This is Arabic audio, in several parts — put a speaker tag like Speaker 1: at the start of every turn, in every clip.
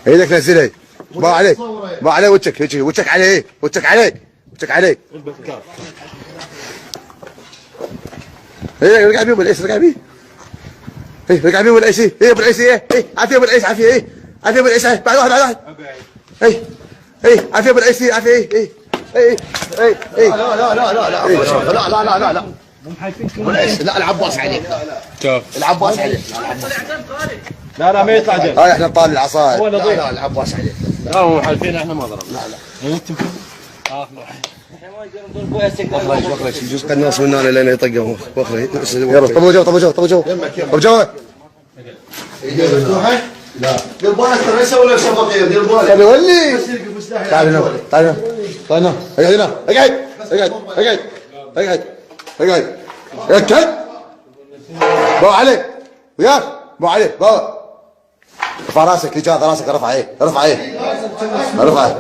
Speaker 1: ايدك نزلها. با عليك، با عليه وجهك، هيك وجهك عليه، وجهك عليه، وجهك عليه. ايه رجع بيه ابو العيس، رجع بيه. ايه رجع بيه ابو العيس، ايه ابو العيس، ايه عافيه ابو العيس، عافيه، ايه عافيه ابو العيس، بعد واحد بعد واحد. ايه عافيه ابو العيس، عافيه، ايه لا لا لا لا لا لا لا لا لا لا لا ابو العيس، لا العباس عليك. شوف العباس عليك.
Speaker 2: لا لا ما يطلع جنب.
Speaker 1: هاي احنا نطالع العصاية. لا لا العباس عليك.
Speaker 2: لا هو حالفين احنا ما ضربنا. لا لا انت
Speaker 1: واخرج يجوز قناص من هنا لين يطقهم. واخرج يلا طب وجهه طب وجهه طب وجهه طب وجهه. لا دير بالك ترى يسوي له شبكيه دير بالك. طيب ولي تعال هنا تعال هنا تعال هنا اقعد هنا اقعد اقعد اقعد اقعد اقعد اقعد. بو عليك وياك بو عليك بو. ارفع راسك لجاذ راسك ارفع ايه ارفع ايه ارفع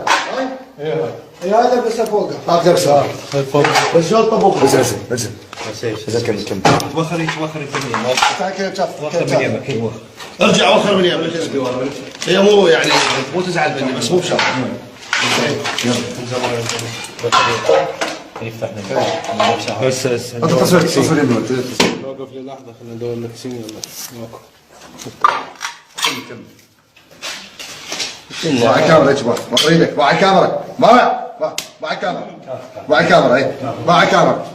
Speaker 3: هذا بس فوقه
Speaker 1: اكثر شهر
Speaker 3: فوق رجال طبوخ
Speaker 1: نزل نزل نزل كم
Speaker 2: وخر اليمين
Speaker 3: وخر
Speaker 2: من يمك
Speaker 3: ارجع وخر من يمك. هي مو يعني مو تزعل مني بس مو بشرط.
Speaker 2: يفتح لنا بس
Speaker 1: انت تصوير يمين
Speaker 2: وقف لي لحظه خلينا ندور لك سين يلا
Speaker 1: مع الكاميرا يا شباب مطر ايدك مع الكاميرا مع الكاميرا مع الكاميرا اي مع الكاميرا.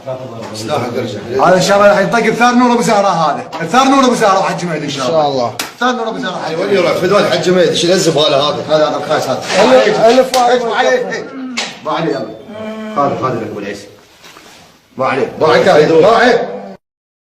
Speaker 1: هذا ان شاء الله راح يطق الثار نور ابو زهره. هذا الثار نور ابو زهره وحج جميل ان شاء الله. ثار نور ابو زهره وين يروح فدوان حج جميل ايش يلزم هذا الخايس هذا الف ما عليه ما عليه يلا. هذا لك ابو العيسى ما عليه ما عليه ما عليه